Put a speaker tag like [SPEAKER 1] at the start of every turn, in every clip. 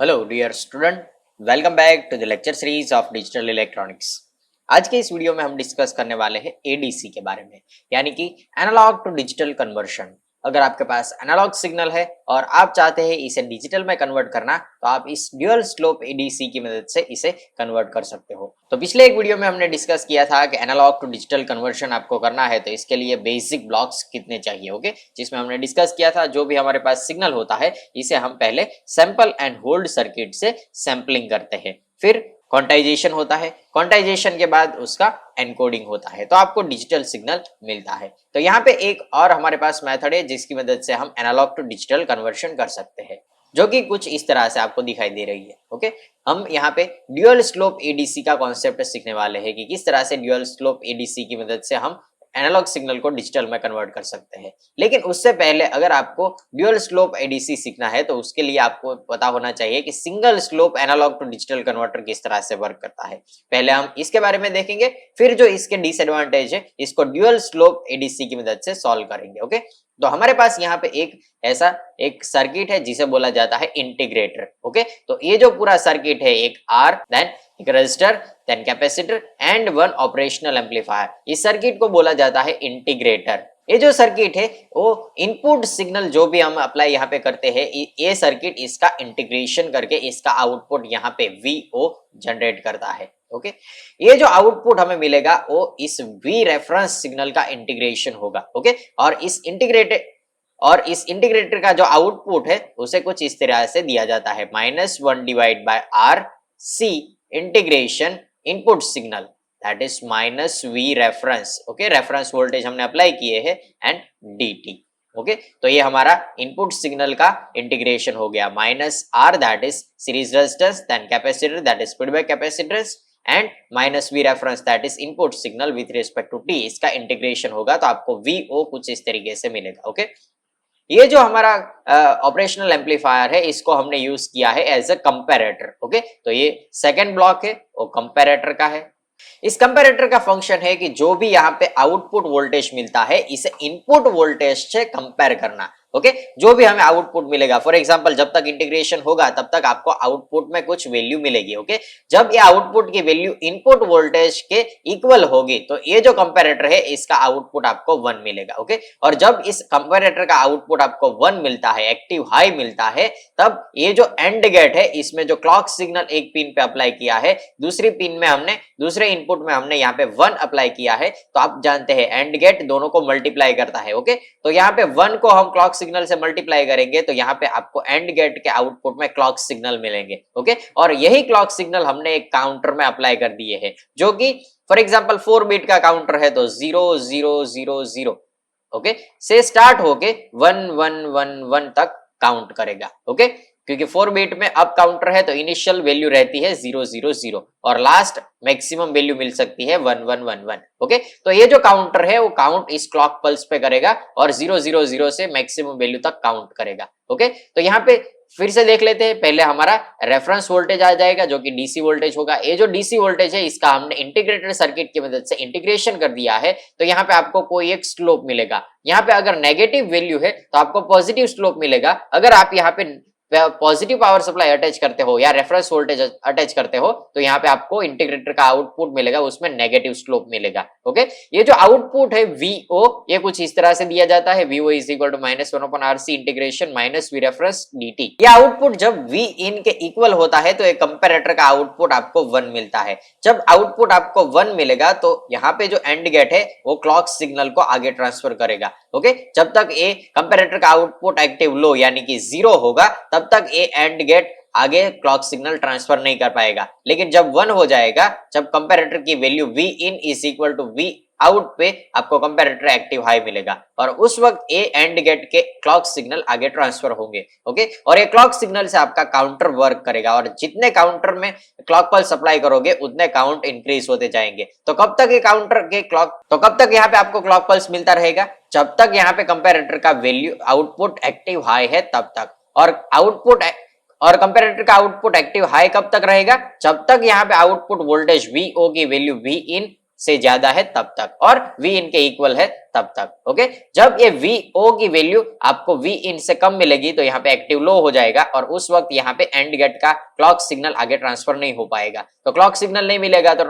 [SPEAKER 1] Hello dear student, welcome back to the lecture series of digital electronics. आज के इस video में हम डिस्कस करने वाले हैं एडीसी के बारे में, यानी कि एनालॉग टू डिजिटल कन्वर्शन। अगर आपके पास एनालॉग सिग्नल है और आप चाहते हैं इसे डिजिटल में कन्वर्ट करना, तो आप इस ड्यूअल स्लोप एडीसी की मदद से इसे कन्वर्ट कर सकते हो। तो पिछले एक वीडियो में हमने डिस्कस किया था कि एनालॉग टू डिजिटल कन्वर्शन आपको करना है तो इसके लिए बेसिक ब्लॉक्स कितने चाहिए, ओके, जिसमें हमने डिस्कस किया था जो भी हमारे पास सिग्नल होता है इसे हम पहले सैंपल एंड होल्ड सर्किट से सैंपलिंग करते हैं, फिर क्वांटाइजेशन होता है, क्वांटाइजेशन के बाद उसका एनकोडिंग होता है, तो आपको डिजिटल सिग्नल मिलता है। तो यहाँ पे एक और हमारे पास मेथड है जिसकी मदद से हम एनालॉग टू डिजिटल कन्वर्शन कर सकते हैं, जो कि कुछ इस तरह से आपको दिखाई दे रही है। ओके, हम यहाँ पे ड्यूअल स्लोप एडीसी का कॉन्सेप्ट सीखने वाले हैं कि किस तरह से ड्यूअल स्लोप एडीसी की मदद से हम एनालॉग सिग्नल को डिजिटल में कन्वर्ट कर सकते हैं। लेकिन उससे पहले अगर आपको ड्यूअल स्लोप एडीसी सीखना है तो उसके लिए आपको पता होना चाहिए कि single slope analog to digital converter किस तरह से वर्क करता है। पहले हम इसके बारे में देखेंगे, फिर जो इसके डिसएडवांटेज है इसको ड्यूअल स्लोप एडीसी की मदद से सॉल्व करेंगे। ओके, तो हमारे पास यहाँ पे एक सर्किट है जिसे बोला जाता है इंटीग्रेटर। ओके, तो ये जो पूरा सर्किट है, एक आर, देन एक resistor, then capacitor and one operational amplifier, इस सर्किट को बोला जाता है इंटीग्रेटर। ये जो सर्किट है वो इनपुट सिग्नल जो भी हम अप्लाई यहाँ पे करते हैं, ये सर्किट इसका इंटीग्रेशन करके इसका आउटपुट यहाँ पे वीओ जनरेट करता है। ओके, ये जो आउटपुट हमें मिलेगा वो इस वी रेफरेंस सिग्नल का इंटीग्रेशन होगा। ओके, और इस इंटीग्रेटर का जो आउटपुट है उसे कुछ इस तरह से दिया जाता है, -1 divide by R C integration input signal, that is minus V reference. Okay, reference voltage हमने अप्लाई किए हैं एंड dt। ओके, तो ये हमारा इनपुट सिग्नल का इंटीग्रेशन हो गया, minus R that is series resistance, then capacitor that is feedback capacitance and minus V reference that is input signal with respect to T, इसका integration होगा तो आपको वीओ कुछ इस तरीके से मिलेगा। ओके, ये जो हमारा ऑपरेशनल एम्पलीफायर है इसको हमने यूज किया है एज अ कंपैरेटर। ओके, तो ये सेकंड ब्लॉक है वो कंपैरेटर का है। इस कंपैरेटर का फंक्शन है कि जो भी यहाँ पे आउटपुट वोल्टेज मिलता है इसे इनपुट वोल्टेज से कंपेयर करना। ओके, जो भी हमें आउटपुट मिलेगा, फॉर एग्जांपल जब तक इंटीग्रेशन होगा तब तक आपको आउटपुट में कुछ वैल्यू मिलेगी। ओके, जब ये आउटपुट की वैल्यू इनपुट वोल्टेज के इक्वल होगी तो ये जो कंपैरेटर है इसका आउटपुट आपको 1 मिलेगा। ओके, और जब इस कंपैरेटर का आउटपुट आपको 1 मिलता है, एक्टिव हाई मिलता है, तब ये जो एंड गेट है इसमें जो क्लॉक सिग्नल एक पिन पे अप्लाई किया है, दूसरे इनपुट में हमने यहाँ पे 1 अप्लाई किया है, तो आप जानते हैं एंड गेट दोनों को मल्टीप्लाई करता है। ओके, तो यहाँ पे 1 को हम क्लॉक सिग्नल से मल्टीप्लाई करेंगे तो यहाँ पे आपको एंड गेट के आउटपुट में क्लॉक सिग्नल मिलेंगे। ओके, और यही क्लॉक सिग्नल हमने एक काउंटर में अप्लाई कर दिए हैं, जो कि फॉर एग्जांपल 4 बिट का काउंटर है तो 0 0 0 0 ओके से स्टार्ट होके 1 1 1 1 तक काउंट करेगा। ओके, क्योंकि 4 बिट में अप काउंटर है तो इनिशियल वैल्यू रहती है 0 0 0 और लास्ट मैक्सिमम वैल्यू मिल सकती है 1 1 1 1। ओके, तो ये जो काउंटर है वो काउंट इस क्लॉक पल्स पे करेगा और 0 0 0 से मैक्सिमम वैल्यू तक काउंट करेगा। ओके, तो यहाँ पे फिर से देख लेते हैं, पहले हमारा रेफरेंस वोल्टेज आ जाएगा जो कि डीसी वोल्टेज होगा। ये जो डीसी वोल्टेज है इसका हमने इंटीग्रेटेड सर्किट की मदद से इंटीग्रेशन कर दिया है, तो यहाँ पे आपको कोई एक स्लोप मिलेगा। यहाँ पे अगर नेगेटिव वैल्यू है तो आपको पॉजिटिव स्लोप मिलेगा। अगर आप यहाँ पे पॉजिटिव पावर सप्लाई अटैच करते हो या रेफरेंस वोल्टेज अटैच करते हो तो यहाँ पे आपको इंटीग्रेटर का आउटपुट मिलेगा, उसमें नेगेटिव स्लोप मिलेगा। ओके, ये जो आउटपुट है वीओ ये कुछ इस तरह से दिया जाता है, V O is equal to -1/RC integration minus V reference dt। ये आउटपुट जब वी इन के इक्वल होता है तो एक कंपैरेटर का आउटपुट आपको 1 मिलता है। जब आउटपुट आपको 1 मिलेगा तो यहाँ पे जो एंड गेट है वो क्लॉक सिग्नल को आगे ट्रांसफर करेगा। ओके, जब तक ये कंपैरेटर का आउटपुट एक्टिव लो यानी कि 0 होगा तब तक ये एंड गेट आगे क्लॉक सिग्नल ट्रांसफर नहीं कर पाएगा। लेकिन जब 1 हो जाएगा, जब कंपैरेटर की value V in is equal to V out पे आपको कंपैरेटर एक्टिव हाई मिलेगा और उस वक्त ए एंड गेट के क्लॉक सिग्नल आगे ट्रांसफर होंगे। ओके, और ये क्लॉक सिग्नल से आपका काउंटर वर्क करेगा और जितने काउंटर में क्लॉक पल्स अप्लाई करोगे उतने काउंट इंक्रीज होते जाएंगे। तो कब तक यहाँ पे आपको क्लॉक पल्स मिलता रहेगा? जब तक यहाँ पे कंपैरेटर का वैल्यू आउटपुट एक्टिव हाई है तब तक। और कंपैरेटर का आउटपुट एक्टिव हाई कब तक रहेगा? जब तक यहाँ पे आउटपुट वोल्टेज वीओ की वैल्यू वी इन से ज्यादा है तब तक, और V in के इक्वल है तब तक। ओके, जब ये VO की वैल्यू आपको V in से कम मिलेगी तो यहाँ पे एक्टिव लो हो जाएगा, और उस वक्त यहाँ पे एंड गेट का क्लॉक सिग्नल आगे ट्रांसफर नहीं हो पाएगा। तो क्लॉक सिग्नल नहीं मिलेगा तो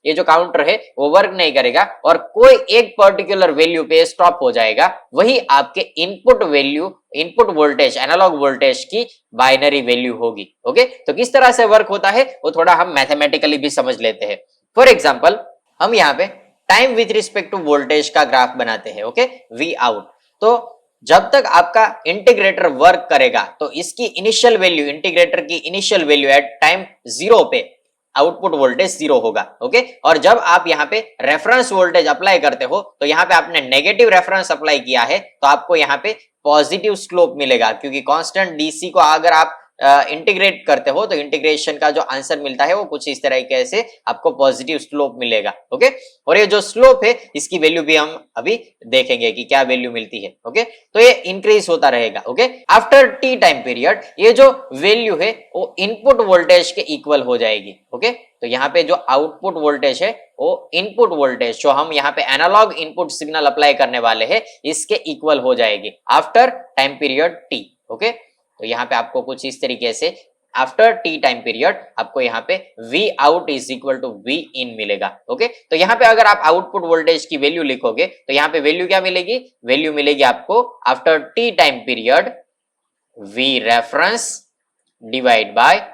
[SPEAKER 1] ये जो काउंटर है वो वर्क नहीं करेगा, और कोई एक पर्टिकुलर वैल्यू पे स्टॉप हो जाएगा। वही आपके input value, input voltage, analog voltage की बाइनरी वैल्यू होगी। ओके, तो किस तरह से वर्क होता है वो थोड़ा हम मैथमेटिकली भी समझ लेते हैं। फॉर एग्जांपल, हम यहाँ पे time with respect to voltage का ग्राफ बनाते हैं। Okay, V out. तो जब तक आपका इंटीग्रेटर वर्क करेगा तो इसकी इनिशियल वैल्यू, इंटीग्रेटर की इनिशियल वैल्यू एट टाइम 0 पे आउटपुट वोल्टेज 0 होगा। ओके, और जब आप यहाँ पे रेफरेंस वोल्टेज अप्लाई करते हो तो यहाँ पे आपने नेगेटिव रेफरेंस अप्लाई किया है तो आपको यहाँ पे पॉजिटिव स्लोप मिलेगा, क्योंकि कांस्टेंट डीसी को अगर आप इंटीग्रेट करते हो तो इंटीग्रेशन का जो आंसर मिलता है वो कुछ इस तरीके से आपको पॉजिटिव स्लोप मिलेगा। ओके, और ये जो स्लोप है इसकी वैल्यू भी हम अभी देखेंगे कि क्या वैल्यू मिलती है। ओके, तो ये इंक्रीज होता रहेगा। Okay, after T time period ये जो वैल्यू है वो इनपुट वोल्टेज के इक्वल हो जाएगी। ओके, तो यहाँ पे जो आउटपुट वोल्टेज है वो इनपुट वोल्टेज जो हम यहाँ पे एनालॉग इनपुट सिग्नल अप्लाई करने वाले हैं इसके इक्वल हो जाएगी after time period T. Okay, तो यहाँ पे आपको कुछ इस तरीके से आफ्टर टी टाइम पीरियड आपको यहाँ पे V out is equal to V in मिलेगा। ओके, तो यहाँ पे अगर आप आउटपुट वोल्टेज की वैल्यू लिखोगे तो यहाँ पे वैल्यू क्या मिलेगी? वैल्यू मिलेगी आपको after T time period V reference divide by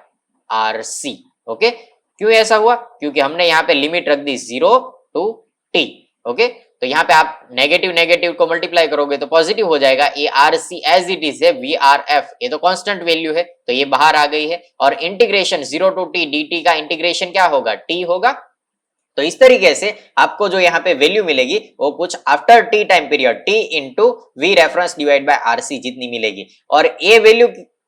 [SPEAKER 1] RC। Okay, क्यों ऐसा हुआ? क्योंकि हमने यहाँ पे लिमिट रख दी 0 टू T। ओके, तो यहाँ पे आप नेगेटिव नेगेटिव को मल्टीप्लाई करोगे तो पॉजिटिव हो जाएगा। ये RC एज इट इज है, VRF ये तो कांस्टेंट वैल्यू है तो ये बाहर आ गई है, और इंटीग्रेशन 0 टू T dt का इंटीग्रेशन क्या होगा? T होगा। तो इस तरीके से आपको जो यहाँ पे वैल्यू मिलेगी वो कुछ after T time period T into V reference divide by RC जितनी मिलेगी, और ये वैल्यू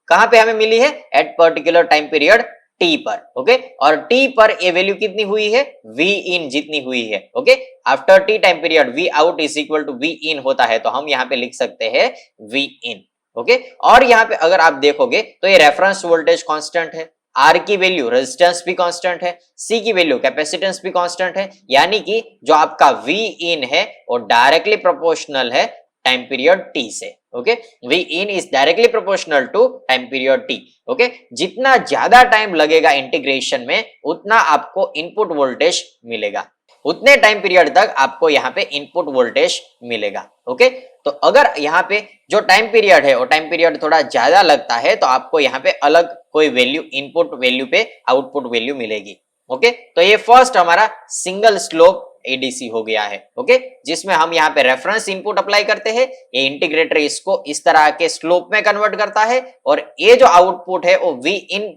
[SPEAKER 1] कहां पे हमें मिली है? At particular time period T पर। ओके, और टी पर ये वैल्यू कितनी हुई है? V in जितनी हुई है। Okay, after T time period V out is equal to V in होता है, तो हम यहाँ पे लिख सकते हैं V in। ओके, और यहाँ पे अगर आप देखोगे तो ये रेफरेंस वोल्टेज कांस्टेंट है, R की वैल्यू रेजिस्टेंस भी कांस्टेंट है, C की वैल्यू कैपेसिटेंस भी कांस्टेंट है, यानी कि जो आपका V in है वो डायरेक्टली प्रोपोर्शनल है टाइम पीरियड T से। Okay, V in is directly proportional to time period T। Okay, जितना ज्यादा टाइम लगेगा इंटीग्रेशन में उतना आपको इनपुट वोल्टेज मिलेगा, उतने टाइम पीरियड तक आपको यहाँ पे इनपुट वोल्टेज मिलेगा। ओके, तो अगर यहाँ पे जो टाइम पीरियड है वो टाइम पीरियड थोड़ा ज्यादा लगता है तो आपको यहाँ पे अलग कोई वैल्यू, इनपुट वैल्यू पे आउटपुट वैल्यू मिलेगी। ओके, तो ये फर्स्ट हमारा सिंगल स्लोप एडीसी हो गया है। ओके, जिसमें हम यहाँ पे रेफरेंस इनपुट अप्लाई करते हैं, ये इंटीग्रेटर इसको इस तरह के स्लोप में कन्वर्ट करता है, और ये जो आउटपुट है वो V in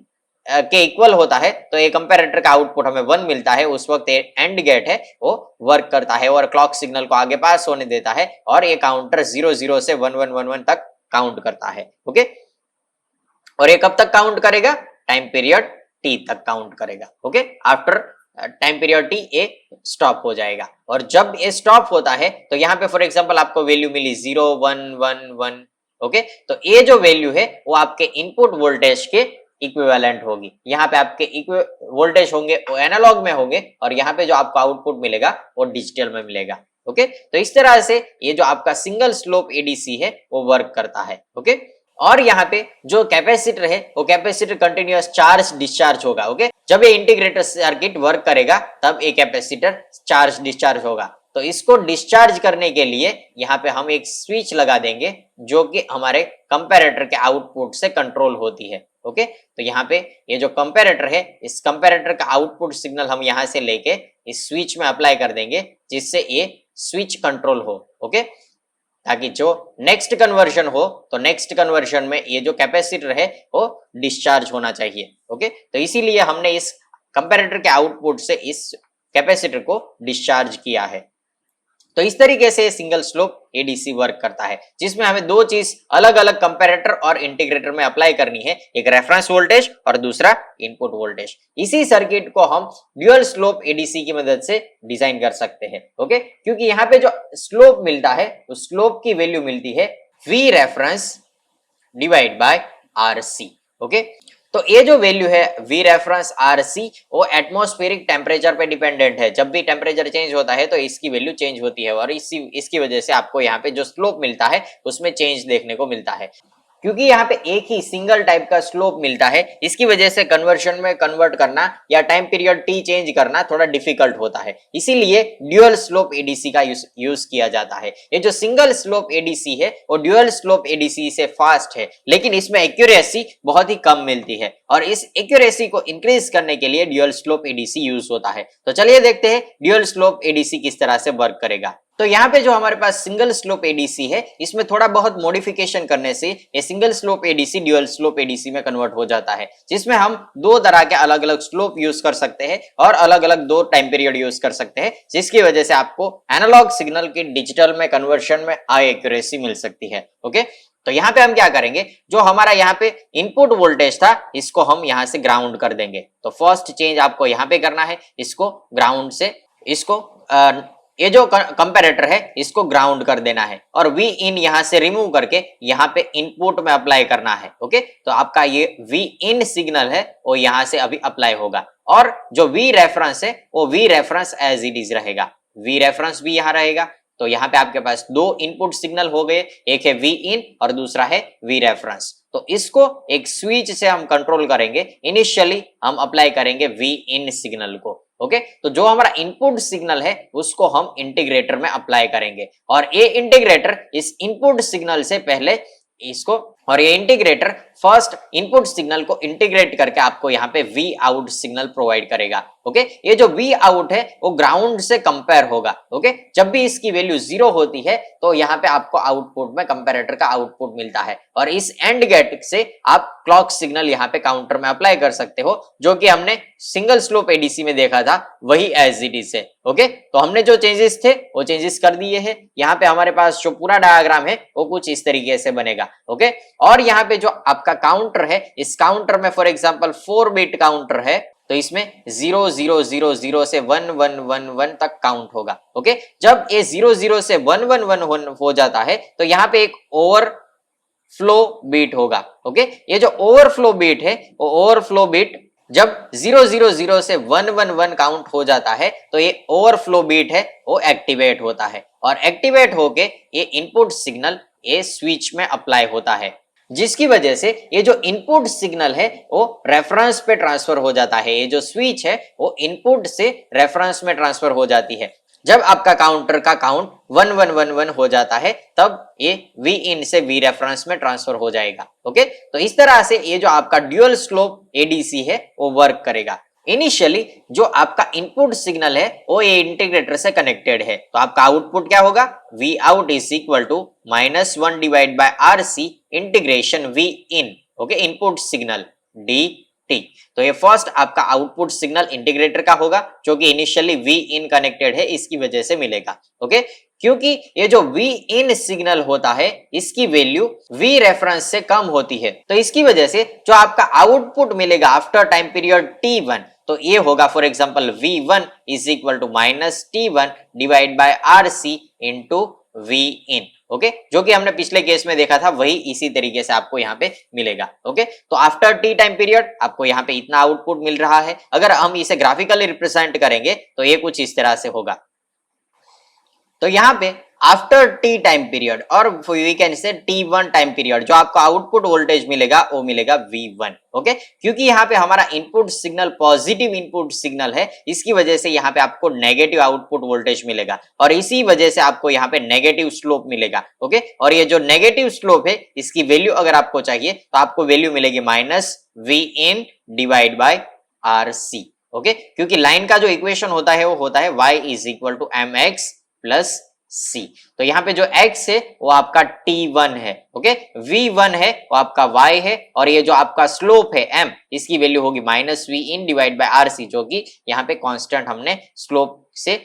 [SPEAKER 1] के इक्वल होता है, तो ये कंपैरेटर का आउटपुट हमें 1 मिलता है। उस वक्त एंड गेट है वो वर्क करता है और क्लॉक सिग्नल को आगे पास होने देता है, और ये काउंटर 0 0 से 1 1 1 1 तक काउंट करता है। ओके, और ये कब तक काउंट करेगा? टाइम पीरियड T तक काउंट करेगा। Okay, after time period T ए स्टॉप हो जाएगा, और जब ये स्टॉप होता है तो यहाँ पे फॉर एग्जांपल आपको वैल्यू मिली 0 1 1 1। ओके, तो ये जो वैल्यू है वो आपके इनपुट वोल्टेज के इक्विवेलेंट होगी। यहाँ पे आपके वोल्टेज होंगे वो एनालॉग में होंगे, और यहाँ पे जो आपको आउटपुट मिलेगा वो डिजिटल में मिलेगा। ओके, तो इस तरह से ये जो आपका सिंगल स्लोप एडीसी है वो वर्क करता है। ओके, और यहाँ पे जो कैपेसिटर है वो कैपेसिटर कंटिन्यूअस चार्ज डिस्चार्ज होगा। ओके, जब ये इंटीग्रेटर सर्किट वर्क करेगा तब ये कैपेसिटर चार्ज डिस्चार्ज होगा, तो इसको डिस्चार्ज करने के लिए यहाँ पे हम एक स्विच लगा देंगे जो कि हमारे कंपैरेटर के आउटपुट से कंट्रोल होती है। ओके, तो यहाँ पे ये जो कंपैरेटर है इस कंपैरेटर का आउटपुट सिग्नल हम यहाँ से लेके इस स्विच में अप्लाई कर देंगे, जिससे ये स्विच कंट्रोल हो। ओके, ताकि जो नेक्स्ट कन्वर्जन हो तो नेक्स्ट कन्वर्जन में ये जो कैपेसिटर है वो डिस्चार्ज होना चाहिए। ओके, तो इसीलिए हमने इस कंपैरेटर के आउटपुट से इस कैपेसिटर को डिस्चार्ज किया है। तो इस तरीके से सिंगल स्लोप एडीसी वर्क करता है, जिसमें हमें दो चीज अलग अलग कंपैरेटर और इंटीग्रेटर में अप्लाई करनी है, एक रेफरेंस वोल्टेज और दूसरा इनपुट वोल्टेज। इसी सर्किट को हम ड्यूअल स्लोप एडीसी की मदद से डिजाइन कर सकते हैं। ओके, क्योंकि यहाँ पे जो स्लोप मिलता है उस स्लोप की वैल्यू मिलती है V reference divide by RC। Okay, तो ये जो वैल्यू है वी रेफरेंस आर सी वो एटमॉस्फेरिक टेम्परेचर पे डिपेंडेंट है। जब भी टेम्परेचर चेंज होता है तो इसकी वैल्यू चेंज होती है और इसकी वजह से आपको यहाँ पे जो स्लोप मिलता है उसमें चेंज देखने को मिलता है। क्योंकि यहाँ पे एक ही सिंगल टाइप का स्लोप मिलता है, इसकी वजह से कन्वर्शन में कन्वर्ट करना या टाइम पीरियड टी चेंज करना थोड़ा डिफिकल्ट होता है, इसीलिए ड्यूअल स्लोप एडीसी का यूज किया जाता है। ये जो सिंगल स्लोप एडीसी है वो ड्यूअल स्लोप एडीसी से फास्ट है, लेकिन इसमें एक्यूरेसी बहुत ही कम मिलती है और इस एक्यूरेसी को इंक्रीज करने के लिए ड्यूअल स्लोप एडीसी यूज होता है। तो चलिए देखते हैं ड्यूअल स्लोप एडीसी किस तरह से वर्क करेगा। तो यहाँ पे जो हमारे पास सिंगल स्लोप एडीसी है इसमें थोड़ा बहुत मॉडिफिकेशन करने से ये single slope ADC dual slope ADC में कन्वर्ट हो जाता है, जिसमें हम दो तरह के अलग अलग स्लोप यूज कर सकते हैं और अलग अलग दो टाइम पीरियड यूज कर सकते हैं, जिसकी वजह से आपको एनालॉग सिग्नल की डिजिटल में कन्वर्शन में हाई एक्यूरेसी मिल सकती है। ओके, तो यहाँ पे हम क्या करेंगे, जो हमारा यहाँ पे इनपुट वोल्टेज था इसको हम यहाँ से ग्राउंड कर देंगे। तो फर्स्ट चेंज आपको यहाँ पे करना है, इसको ग्राउंड से ये जो कंपैरेटर है इसको ग्राउंड कर देना है और वी इन यहां से रिमूव करके यहाँ पे इनपुट में अप्लाई करना है। ओके, तो आपका ये वी इन सिग्नल है वो यहां से अभी अप्लाई होगा और जो वी रेफरेंस है वो V reference as it is रहेगा, वी रेफरेंस भी यहाँ रहेगा। तो यहाँ पे आपके पास दो इनपुट सिग्नल हो गए, एक है वी इन और दूसरा है वी रेफरेंस। तो इसको एक स्विच से हम कंट्रोल करेंगे, इनिशियली हम अप्लाई करेंगे वी इन सिग्नल को। ओके, तो जो हमारा इनपुट सिग्नल है उसको हम इंटीग्रेटर में अप्लाई करेंगे और ये इंटीग्रेटर इस इनपुट सिग्नल से पहले इसको और ये इंटीग्रेटर फर्स्ट इनपुट सिग्नल को इंटीग्रेट करके आपको यहाँ पे वी आउट सिग्नल प्रोवाइड करेगा। ओके, ये जो वी आउट है वो ग्राउंड से कंपेयर होगा। ओके, जब भी इसकी वैल्यू 0 होती है तो यहाँ पे आपको आउटपुट में कंपैरेटर का आउटपुट मिलता है और इस एंड गेट से आप क्लॉक सिग्नल यहाँ पे काउंटर में अप्लाई कर सकते हो, जो कि हमने सिंगल स्लोप एडीसी में देखा था वही एज इट इज है। ओके, तो हमने जो चेंजेस थे वो चेंजेस कर दिए हैं। यहाँ पे हमारे पास जो पूरा डायग्राम है वो कुछ इस तरीके से बनेगा। ओके, और यहाँ पे जो आपका काउंटर है, इस काउंटर में फॉर एग्जांपल 4 बिट काउंटर है तो इसमें 0 0 0 0 से 1 1 1 1 तक काउंट होगा। ओके, जब ये 0 0 से 1 1 1 हो जाता है तो यहाँ पे एक ओवरफ्लो बीट होगा। ओके, ये जो ओवरफ्लो बीट है वो ओवरफ्लो बीट जब 0 0 0 से 1 1 1 काउंट हो जाता है तो ये ओवरफ्लो बीट है वो एक्टिवेट होता है और एक्टिवेट होके ये इनपुट सिग्नल ये स्विच में अप्लाई होता है, जिसकी वजह से ये जो इनपुट सिग्नल है वो रेफरेंस पे ट्रांसफर हो जाता है। ये जो स्विच है वो इनपुट से रेफरेंस में ट्रांसफर हो जाती है। जब आपका काउंटर का काउंट 1 1 1 1 हो जाता है तब ये वी इन से वी रेफरेंस में ट्रांसफर हो जाएगा। ओके, तो इस तरह से ये जो आपका ड्यूअल स्लोप एडीसी है वो वर्क करेगा। इनिशियली जो आपका इनपुट सिग्नल है वो ये इंटीग्रेटर से कनेक्टेड है, तो आपका आउटपुट क्या होगा, V out is equal to -1 divide by R C integration V in. Okay, input signal D T. तो ये फर्स्ट आपका आउटपुट सिग्नल इंटीग्रेटर का होगा जो कि इनिशियली वी इन कनेक्टेड है, इसकी वजह से मिलेगा। ओके, क्योंकि ये जो वी इन सिग्नल होता है इसकी वैल्यू वी रेफरेंस से कम होती है, तो इसकी वजह से जो आपका आउटपुट मिलेगा आफ्टर टाइम पीरियड t1 तो ये होगा for example v1 is equal to -t1 divide by rc into v in. Okay, जो कि हमने पिछले केस में देखा था वही इसी तरीके से आपको यहाँ पे मिलेगा। ओके, तो आफ्टर टी टाइम पीरियड आपको यहाँ पे इतना आउटपुट मिल रहा है। अगर हम इसे ग्राफिकली रिप्रेजेंट करेंगे तो ये कुछ इस तरह से होगा। तो यहाँ पे आफ्टर टी टाइम पीरियड और we can say t1 time period जो आपको आउटपुट वोल्टेज मिलेगा वो मिलेगा v1। ओके, क्योंकि यहाँ पे हमारा input signal positive input signal है, इसकी वजह से यहाँ पे आपको नेगेटिव आउटपुट वोल्टेज मिलेगा और इसी वजह से आपको यहाँ पे नेगेटिव स्लोप मिलेगा। ओके, और ये जो नेगेटिव स्लोप है इसकी वैल्यू अगर आपको चाहिए तो आपको वैल्यू मिलेगी -v in divide by rc। Okay, क्योंकि लाइन का जो इक्वेशन होता है वो होता है y is equal to mx plus c। तो यहाँ पे जो x है वो आपका t1 है। ओके, v1 है वो आपका y है और ये जो आपका स्लोप है m इसकी वैल्यू होगी -v in divide by rc, जो कि यहाँ पे कांस्टेंट हमने स्लोप से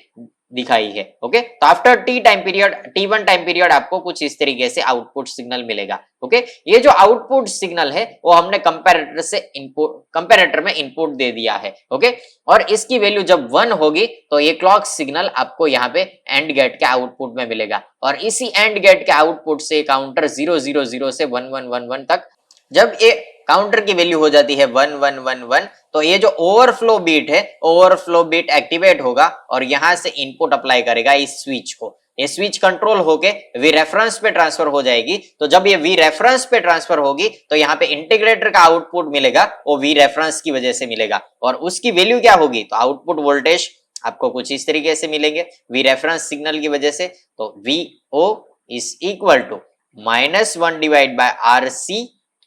[SPEAKER 1] दिखाई है। ओके, तो after T time period t1 time period आपको कुछ इस तरीके से आउटपुट सिग्नल मिलेगा। ओके, ये जो आउटपुट सिग्नल है वो हमने कंपैरेटर में इनपुट दे दिया है। ओके, और इसकी वैल्यू जब 1 होगी तो ये क्लॉक सिग्नल आपको यहाँ पे एंड गेट के आउटपुट में मिलेगा और इसी एंड गेट के आउटपुट से काउंटर 0 0 0 से 1 1 1 1 तक जब ये काउंटर की वैल्यू हो जाती है 1111, तो ये जो ओवरफ्लो बीट है, ओवरफ्लो बीट एक्टिवेट होगा और यहां से इनपुट अप्लाई करेगा इस स्विच को। ये स्विच कंट्रोल होके वी रेफरेंस पे ट्रांसफर हो जाएगी। तो जब ये वी रेफरेंस पे ट्रांसफर होगी तो यहाँ पे इंटीग्रेटर का आउटपुट मिलेगा, वो वी रेफरेंस की वजह से मिलेगा। और उसकी वैल्यू क्या होगी, तो आउटपुट वोल्टेज आपको कुछ इस तरीके से मिलेंगे वी रेफरेंस सिग्नल की वजह से। तो V O is equal to -1 divide by R C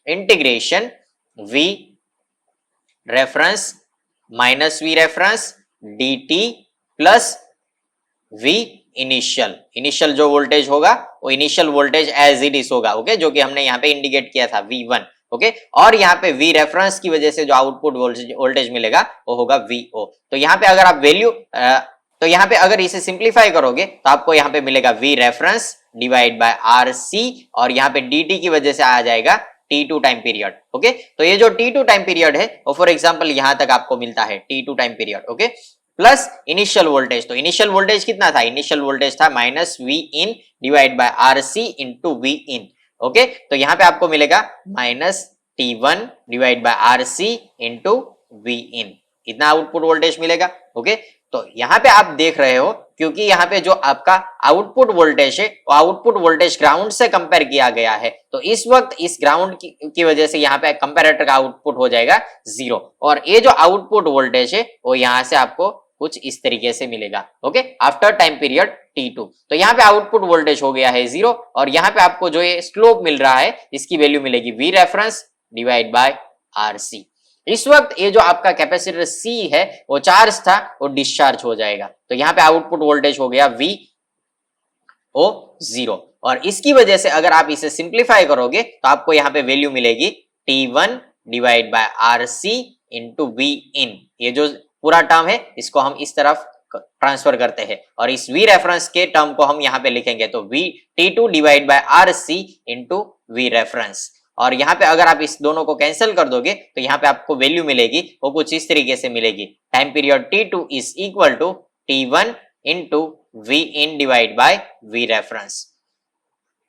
[SPEAKER 1] integration V reference minus V reference D T plus V initial. Initial जो वोल्टेज होगा वो initial voltage as it is होगा, ओके, जो कि हमने यहाँ पे इंडिकेट किया था V1, ओके। और यहाँ पे वी रेफरेंस की वजह से जो आउटपुट वोल्टेज मिलेगा वो होगा VO। तो यहाँ पे अगर आप वैल्यू तो यहाँ पे अगर इसे सिंप्लीफाई करोगे तो आपको यहाँ पे मिलेगा V reference divide by R C और यहाँ पे dt की वजह से आ जाएगा T2 टाइम पीरियड, ओके। तो ये जो T2 टाइम पीरियड है वो फॉर एग्जांपल यहां तक आपको मिलता है T2 time period, okay, plus initial voltage. तो इनिशियल वोल्टेज कितना था, इनिशियल वोल्टेज था minus V in divide by R C into V in, okay. तो यहाँ पे आपको मिलेगा minus T1 divide by R C into V in, इतना आउटपुट वोल्टेज मिलेगा, ओके। तो यहाँ पे आप देख रहे हो क्योंकि यहाँ पे जो आपका आउटपुट वोल्टेज है वो आउटपुट वोल्टेज ग्राउंड से कंपेयर किया गया है, तो इस वक्त इस ग्राउंड की वजह से यहाँ पे कंपैरेटर का आउटपुट हो जाएगा 0 और ये जो आउटपुट वोल्टेज है वो यहाँ से आपको कुछ इस तरीके से मिलेगा, okay, after time period T2। तो यहाँ पे आउटपुट वोल्टेज हो गया है 0 और यहाँ पे आपको जो ये स्लोप मिल रहा है इसकी वैल्यू मिलेगी V reference divide by R C. इस वक्त ये जो आपका कैपेसिटर C है वो चार्ज था, वो डिस्चार्ज हो जाएगा। तो यहाँ पे आउटपुट वोल्टेज हो गया VO 0 और इसकी वजह से अगर आप इसे सिंप्लीफाई करोगे तो आपको यहाँ पे वैल्यू मिलेगी T1 divide by R C into V in. ये जो पूरा टर्म है इसको हम इस तरफ ट्रांसफर करते हैं और इस वी रेफरेंस के टर्म को हम यहाँ पे लिखेंगे तो T2 divide by R C into V reference. और यहाँ पे अगर आप इस दोनों को कैंसिल कर दोगे तो यहाँ पे आपको वैल्यू मिलेगी वो कुछ इस तरीके से मिलेगी, time period T2 is equal to T1 into V in divide by V reference.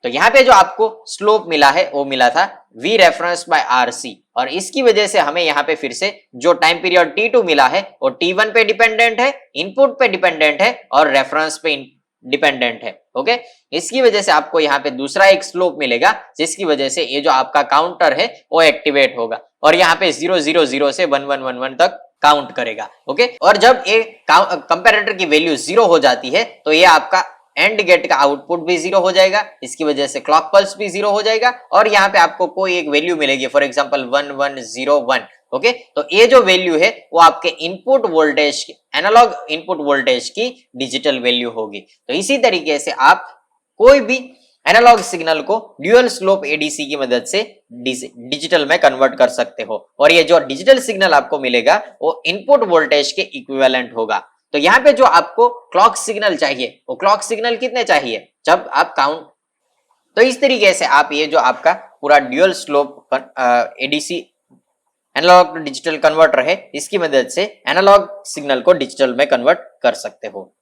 [SPEAKER 1] तो यहाँ पे जो आपको स्लोप मिला है वो मिला था V reference by R C और इसकी वजह से हमें यहाँ पे फिर से जो टाइम पीरियड T2 मिला है वो T1 पे डिपेंडेंट है, इनपुट पे डिपेंडेंट है और रेफरेंस पे डिपेंडेंट है, ओके। इसकी वजह से आपको यहाँ पे दूसरा एक स्लोप मिलेगा जिसकी वजह से ये जो आपका काउंटर है वो एक्टिवेट होगा और यहाँ पे 000 से 1111 तक काउंट करेगा, ओके। और जब ये कंपैरेटर की वैल्यू 0 हो जाती है तो ये आपका एंड गेट का आउटपुट भी 0 हो जाएगा, इसकी वजह से क्लॉक पल्स भी 0 हो जाएगा और यहाँ पे आपको कोई एक वैल्यू मिलेगी, फॉर एग्जांपल 1101, ओके। तो ये जो वैल्यू है वो आपके input voltage analog input voltage की डिजिटल वैल्यू होगी। तो इसी तरीके से आप कोई भी एनालॉग सिग्नल को ड्यूअल स्लोप एडीसी की मदद से डिजिटल में कन्वर्ट कर सकते हो और ये जो डिजिटल सिग्नल आपको मिलेगा वो इनपुट वोल्टेज के इक्विवेलेंट होगा। तो यहाँ पे जो आपको क्लॉक सिग्नल चाहिए वो क्लॉक सिग्नल कितने चाहिए जब आप काउंट, तो इस तरीके से आप ये जो आपका पूरा dual slope ADC analog to digital converter है इसकी मदद से एनालॉग सिग्नल को डिजिटल में कन्वर्ट कर सकते हो।